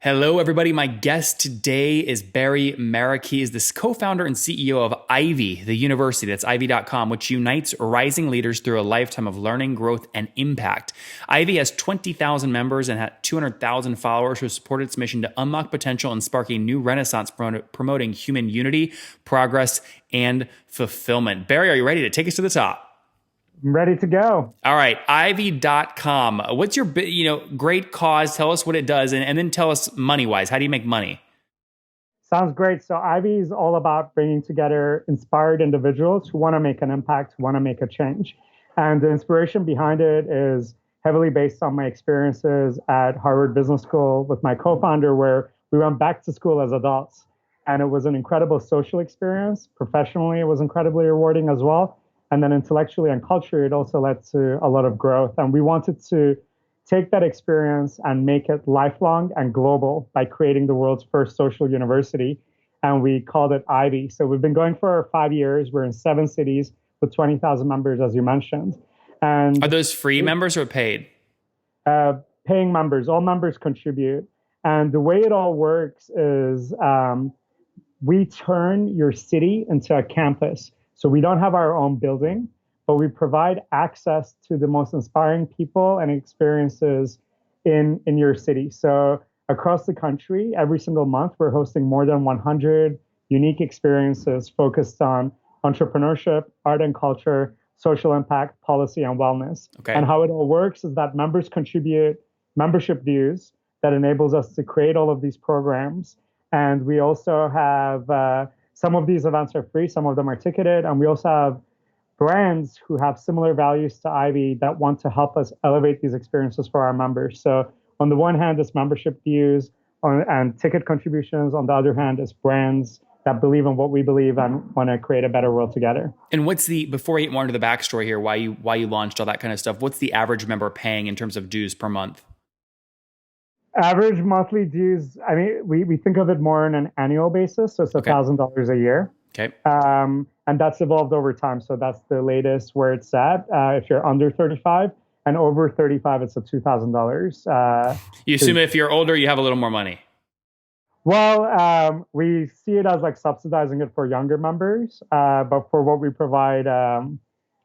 Hello, everybody. My guest today is Beri Meric. He is the co-founder and CEO of Ivy, the university. That's ivy.com, which unites rising leaders through a lifetime of learning, growth, and impact. Ivy has 20,000 members and had 200,000 followers who support its mission to unlock potential and spark a new renaissance promoting human unity, progress, and fulfillment. Beri, are you ready to take us to the top? I'm ready to go. All right, ivy.com. What's your great cause? Tell us what it does, and then tell us money-wise. How do you make money? Sounds great. So Ivy is all about bringing together inspired individuals who want to make an impact, who want to make a change. And the inspiration behind it is heavily based on my experiences at Harvard Business School with my co-founder, where we went back to school as adults. And it was an incredible social experience. Professionally, it was incredibly rewarding as well. And then intellectually and culturally, it also led to a lot of growth. And we wanted to take that experience and make it lifelong and global by creating the world's first social university. And we called it Ivy. So we've been going for 5 years. We're in 7 cities with 20,000 members, as you mentioned. And are those free members or paid? Paying members. All members contribute. And the way it all works is we turn your city into a campus. So we don't have our own building, but we provide access to the most inspiring people and experiences in your city. So across the country, every single month, we're hosting more than 100 unique experiences focused on entrepreneurship, art and culture, social impact, policy, and wellness. Okay. And how it all works is that members contribute membership dues that enables us to create all of these programs. And we also have some of these events are free, some of them are ticketed, and we also have brands who have similar values to Ivy that want to help us elevate these experiences for our members. So on the one hand, it's membership dues and ticket contributions. On the other hand, it's brands that believe in what we believe and want to create a better world together. And before we get more into the backstory here, why you launched all that kind of stuff, what's the average member paying in terms of dues per month? Average monthly dues, I mean, we think of it more on an annual basis. So it's $1,000 a year. Okay. And that's evolved over time. So that's the latest where it's at. If you're under 35 and over 35, it's at $2,000. You assume if you're older, you have a little more money. Well, we see it as like subsidizing it for younger members. But for what we provide,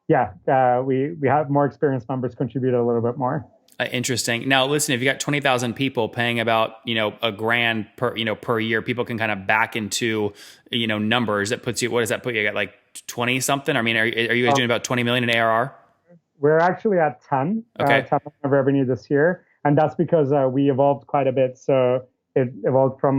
we have more experienced members contribute a little bit more. Interesting. Now, listen, if you got 20,000 people paying about, $1,000 per year, people can kind of back into, numbers. That puts you, what does that put you? You got like 20 something? I mean, are you guys doing about 20 million in ARR? We're actually at 10, okay. 10 of revenue this year. And that's because we evolved quite a bit. So it evolved from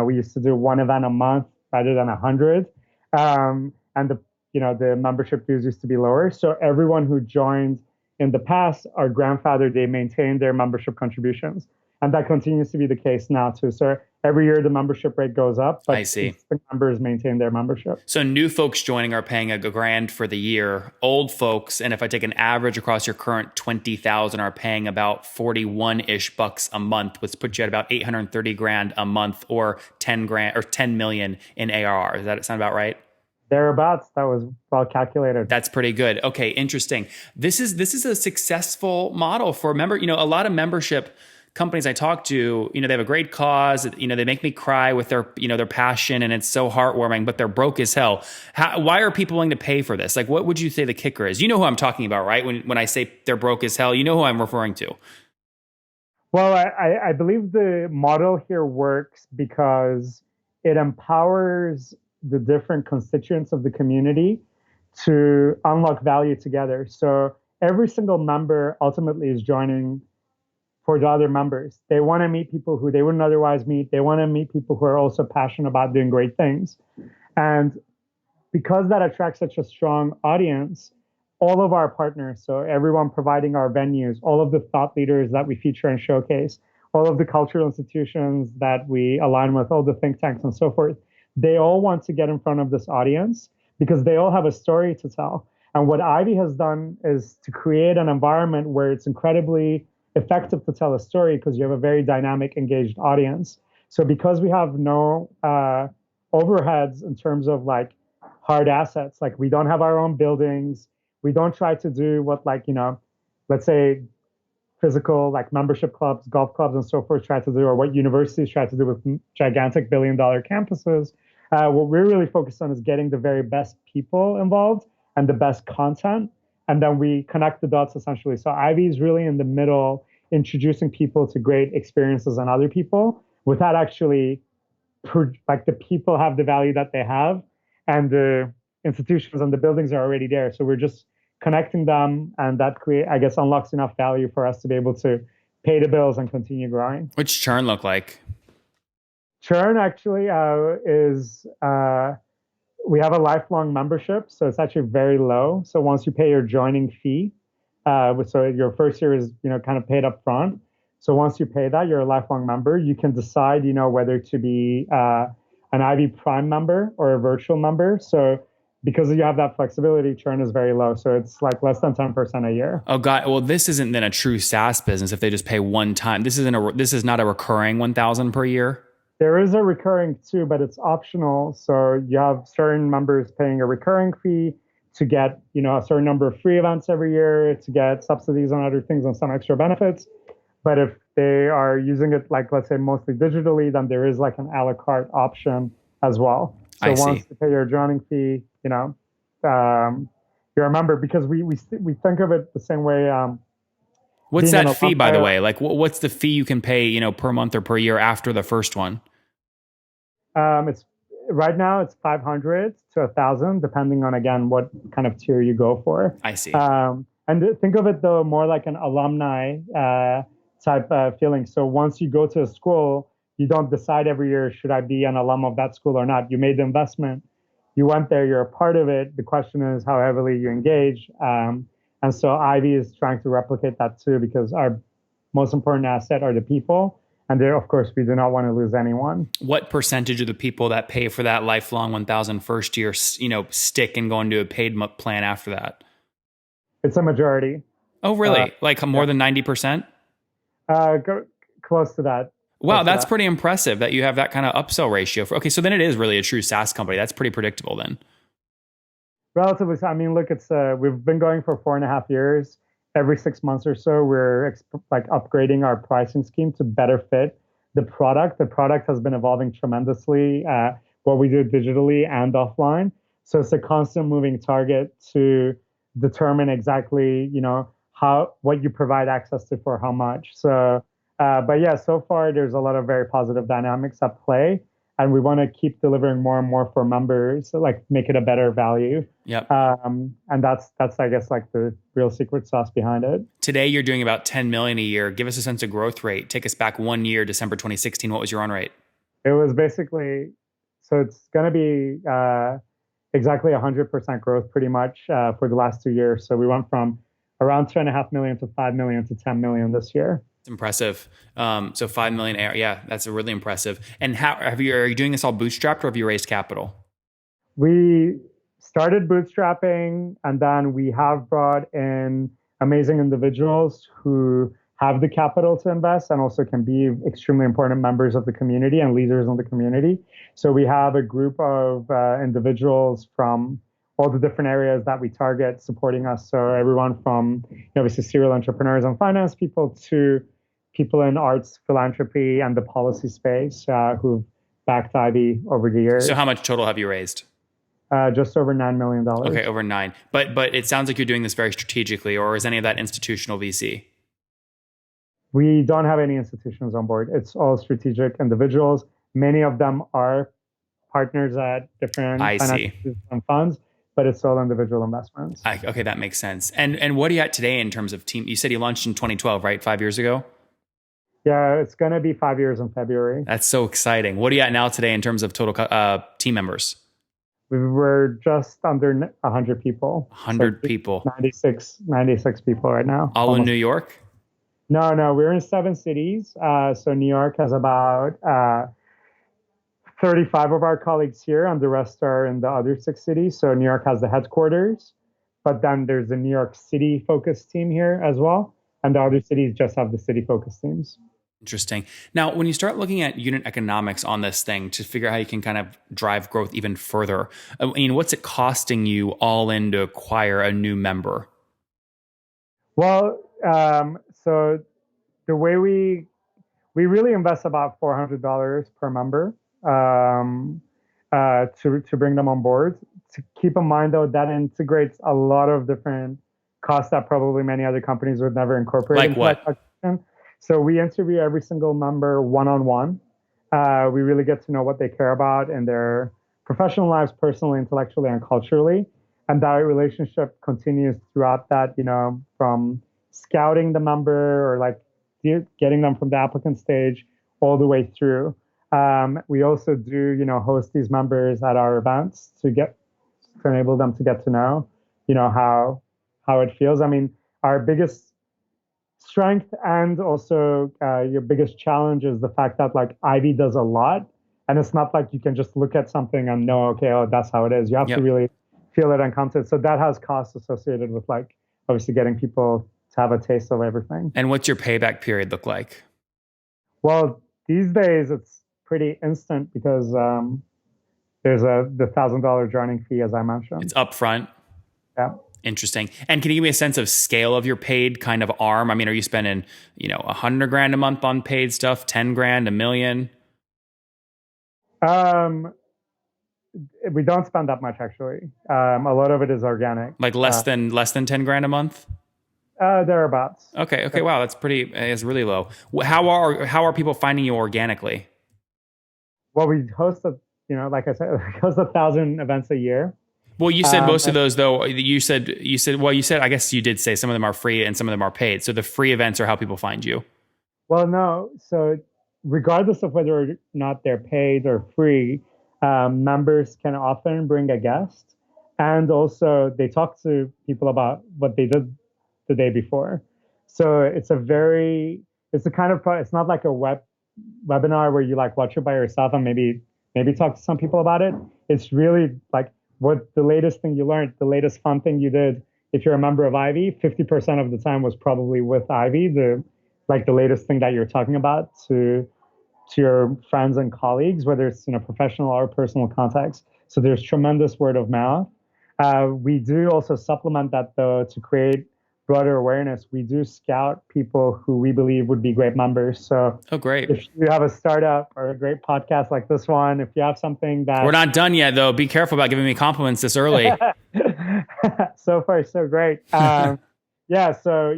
we used to do one event a month rather than 100. And the membership dues used to be lower. So everyone who joined in the past, our grandfather, they maintained their membership contributions. And that continues to be the case now, too. So every year the membership rate goes up, but I see. The members maintain their membership. So new folks joining are paying $1,000 for the year. Old folks, and if I take an average across your current 20,000, are paying about 41-ish bucks a month, which puts you at about 830 grand a month, or 10 grand or 10 million in ARR. Does that sound about right? Thereabouts. That was well calculated. That's pretty good. Okay, interesting. This is a successful model for a lot of membership companies I talk to, they have a great cause, they make me cry with their passion, and it's so heartwarming, but they're broke as hell. Why are people willing to pay for this? Like, what would you say the kicker is? You know who I'm talking about, right? When I say they're broke as hell, you know who I'm referring to. Well, I believe the model here works because it empowers the different constituents of the community to unlock value together. So every single member ultimately is joining for the other members. They want to meet people who they wouldn't otherwise meet. They want to meet people who are also passionate about doing great things. And because that attracts such a strong audience, all of our partners, so everyone providing our venues, all of the thought leaders that we feature and showcase, all of the cultural institutions that we align with, all the think tanks and so forth, they all want to get in front of this audience because they all have a story to tell. And what Ivy has done is to create an environment where it's incredibly effective to tell a story because you have a very dynamic, engaged audience. So because we have no overheads in terms of like hard assets, like we don't have our own buildings, we don't try to do what let's say physical like membership clubs, golf clubs, and so forth try to do, or what universities try to do with gigantic billion-dollar campuses. What we're really focused on is getting the very best people involved and the best content, and then we connect the dots essentially. So Ivy is really in the middle, introducing people to great experiences and other people without actually like the people have the value that they have, and the institutions and the buildings are already there. So we're just connecting them, and that I guess unlocks enough value for us to be able to pay the bills and continue growing. What's churn look like? Churn actually is we have a lifelong membership, so it's actually very low. So once you pay your joining fee, so your first year is kind of paid up front. So once you pay that, you're a lifelong member. You can decide, whether to be an Ivy Prime member or a virtual member. So because you have that flexibility, churn is very low. So it's like less than 10% a year. Oh God! Well, this isn't then a true SaaS business if they just pay one time. This is not a recurring 1,000 per year. There is a recurring too, but it's optional. So you have certain members paying a recurring fee to get, a certain number of free events every year, to get subsidies on other things and some extra benefits. But if they are using it, like, let's say mostly digitally, then there is like an a la carte option as well. So once you pay your joining fee, you're a member, because we think of it the same way. What's that fee, by the way? Like, what's the fee you can pay, per month or per year after the first one? It's right now it's 500 to 1,000, depending on, again, what kind of tier you go for. I see. And think of it though more like an alumni type feeling. So once you go to a school, you don't decide every year, should I be an alum of that school or not? You made the investment, you went there, you're a part of it. The question is how heavily you engage. And so Ivy is trying to replicate that too, because our most important asset are the people. And there, of course, we do not want to lose anyone. What percentage of the people that pay for that lifelong 1,000 first year, stick and go into a paid plan after that? It's a majority. Oh, really? Like more than 90%? Close to that. Wow, that's pretty impressive that you have that kind of upsell ratio. Okay, so then it is really a true SaaS company. That's pretty predictable then. Relatively. I mean, look, it's we've been going for 4.5 years. Every 6 months or so, we're upgrading our pricing scheme to better fit the product. The product has been evolving tremendously, what we do digitally and offline. So it's a constant moving target to determine exactly, what you provide access to for how much. So, but yeah, so far there's a lot of very positive dynamics at play. And we want to keep delivering more and more for members, so make it a better value. Yep. And that's I guess like the real secret sauce behind it. Today you're doing about 10 million a year. Give us a sense of growth rate. Take us back 1 year, December 2016. What was your run rate? It was basically, so it's going to be exactly 100% growth pretty much for the last 2 years. So we went from around 2.5 million to 5 million to 10 million this year. Impressive. So 5 million ARR. Yeah, that's really impressive. And are you doing this all bootstrapped, or have you raised capital? We started bootstrapping, and then we have brought in amazing individuals who have the capital to invest and also can be extremely important members of the community and leaders in the community. So we have a group of individuals from all the different areas that we target supporting us. So everyone from obviously serial entrepreneurs and finance people to people in arts, philanthropy, and the policy space who've backed Ivy over the years. So how much total have you raised? Just over $9 million. Okay, over 9. But it sounds like you're doing this very strategically, or is any of that institutional VC? We don't have any institutions on board. It's all strategic individuals. Many of them are partners at different financial funds, but it's all individual investments. Okay, that makes sense. And what are you at today in terms of team? You said you launched in 2012, right? 5 years ago? Yeah, it's going to be 5 years in February. That's so exciting. What are you at now today in terms of total team members? We're just under 100 people. 100 people. 96 people right now. All in New York? No, we're in 7 cities. So New York has about 35 of our colleagues here, and the rest are in the other 6 cities. So New York has the headquarters, but then there's a New York City focused team here as well. And the other cities just have the city focused teams. Interesting. Now, when you start looking at unit economics on this thing to figure out how you can kind of drive growth even further, what's it costing you all in to acquire a new member? Well, So the way we really invest about $400 per member to bring them on board. To keep in mind though, that integrates a lot of different costs that probably many other companies would never incorporate Like into that what? calculation. So we interview every single member one-on-one. We really get to know what they care about in their professional lives, personally, intellectually, and culturally. And that relationship continues throughout that, from scouting the member or like getting them from the applicant stage all the way through. We also do, host these members at our events to enable them to get to know, how it feels. I mean, our biggest strength and also your biggest challenge is the fact that like Ivy does a lot, and it's not like you can just look at something and know, okay, oh, that's how it is. You have to Yep. really feel it and come to it. So that has costs associated with like obviously getting people to have a taste of everything. And what's your payback period look like? Well, these days it's pretty instant because there's the $1,000 joining fee, as I It's mentioned. upfront. Yeah. Interesting. And can you give me a sense of scale of your paid kind of arm? I mean, are you spending, 100 grand a month on paid stuff, 10 grand, a million? Um, we don't spend that much actually. A lot of it is organic. Like less than 10 grand a month? Thereabouts. Okay. Okay. Wow. It's really low. How are people finding you organically? Well, we host like I said, we host 1,000 events a year. Well, you said most of And- those though, I guess you did say some of them are free and some of them are paid. So the free events are how people find you. well, no. So regardless of whether or not they're paid or free, members can often bring a guest, and also they talk to people about what they did the day before. So it's a kind of it's not like a webinar where you like watch it by yourself and maybe talk to some people about it. It's really like what the latest thing you learned, the latest fun thing you did. If you're a member of Ivy, 50% of the time was probably with Ivy, the latest thing that you're talking about to your friends and colleagues, whether it's in a professional or personal context. So there's tremendous word of mouth. We do also supplement that though to create broader awareness. We do scout people who we believe would be great members. So Oh, great. if you have a startup or a great podcast like this one, if you have something We're that not done yet though. Be careful about giving me compliments this early. so far so great. Yeah, so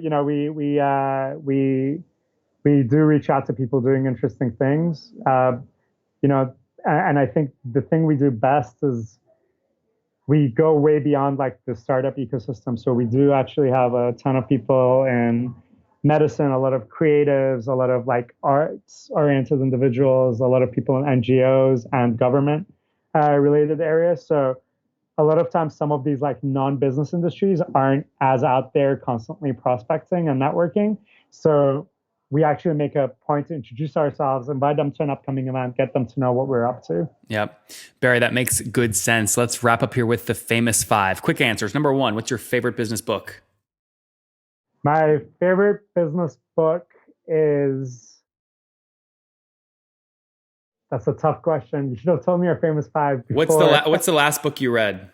we do reach out to people doing interesting things. And I think the thing we do best is we go way beyond like the startup ecosystem. So we do actually have a ton of people in medicine, a lot of creatives, a lot of like arts oriented individuals, a lot of people in NGOs and government related areas. So a lot of times some of these like non-business industries aren't as out there constantly prospecting and networking. So we actually make a point to introduce ourselves, invite them to an upcoming event, get them to know what we're up to. Yep. Barry, that makes good sense. Let's wrap up here with the famous five. Quick answers. Number one, what's your favorite business book? My favorite business book is, that's a tough question. You should have told me your famous five before. What's the last book you read?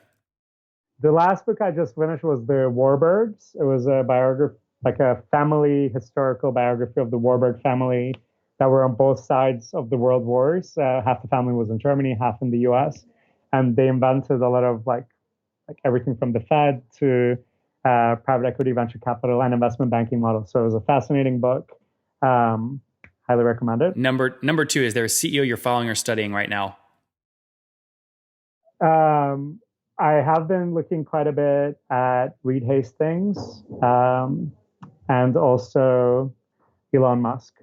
The last book I just finished was The Warburgs. It was a biography, like a family historical biography of the Warburg family that were on both sides of the world wars. Half the family was in Germany, half in the US. And they invented a lot of like everything from the Fed to private equity, venture capital, and investment banking models. So it was a fascinating book. Highly recommend it. Number two, is there a CEO you're following or studying right now? I have been looking quite a bit at Reed Hastings and also Elon Musk.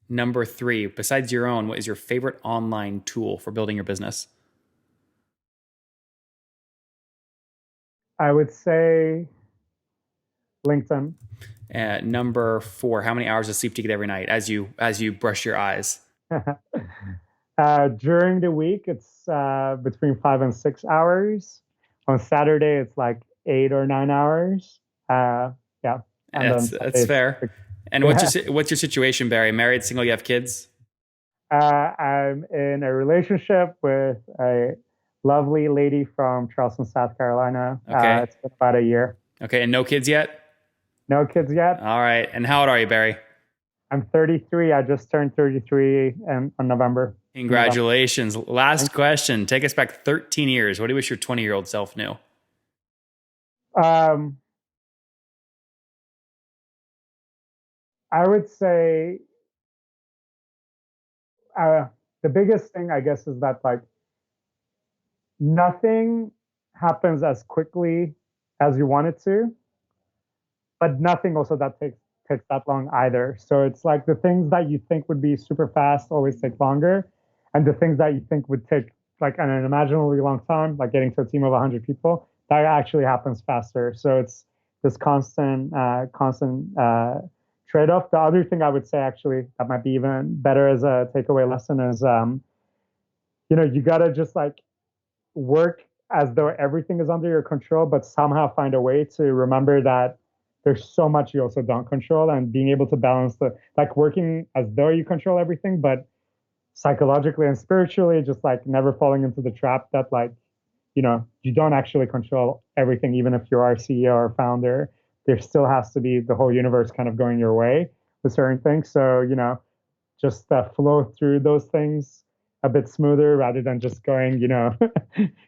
Number three, besides your own, what is your favorite online tool for building your business? I would say LinkedIn. Number four, how many hours of sleep do you get every night as you brush your eyes? During the week, it's between 5 and 6 hours. On Saturday, it's like 8 or 9 hours. Yeah, and That's then Sunday, fair. And what's your situation, Barry? Married, single, you have kids? I'm in a relationship with a lovely lady from Charleston, South Carolina. Okay. It's been about a year. Okay, and no kids yet? No kids yet. All right. And how old are you, Barry? I'm 33. I just turned 33 on November. Congratulations. Last Thanks. question. Take us back 13 years. What do you wish your 20-year-old self knew? Um, I would say uh, the biggest thing, I guess, is that like nothing happens as quickly as you want it to, but nothing also that takes that long either. So it's like the things that you think would be super fast always take longer, and the things that you think would take like an unimaginably long time, like getting to a team of 100 people, that actually happens faster. So it's this constant trade-off. The other thing I would say actually that might be even better as a takeaway lesson is, you gotta just like work as though everything is under your control, but somehow find a way to remember that there's so much you also don't control, and being able to balance the like working as though you control everything, but psychologically and spiritually, just like never falling into the trap that like, you don't actually control everything, even if you are CEO or founder. There still has to be the whole universe kind of going your way with certain things. So, just flow through those things a bit smoother rather than just going,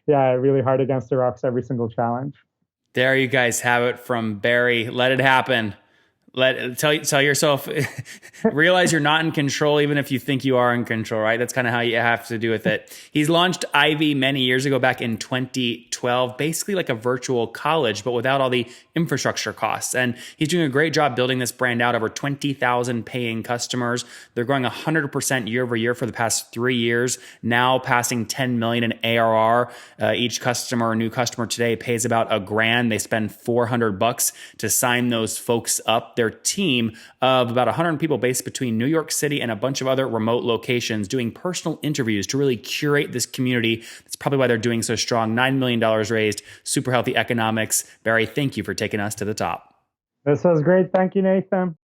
yeah, really hard against the rocks every single challenge. There you guys have it from Beri. Let it happen. Tell yourself, realize you're not in control, even if you think you are in control, right? That's kind of how you have to do with it. He's launched Ivy many years ago, back in 2012, basically like a virtual college, but without all the infrastructure costs. And he's doing a great job building this brand out. Over 20,000 paying customers. They're growing 100% year over year for the past 3 years, now passing 10 million in ARR. Each customer, new customer today, pays about $1,000. They spend $400 to sign those folks up. Their team of about 100 people based between New York City and a bunch of other remote locations, doing personal interviews to really curate this community. That's probably why they're doing so strong. $9 million raised, super healthy economics. Beri, thank you for taking us to the top. This was great. Thank you, Nathan.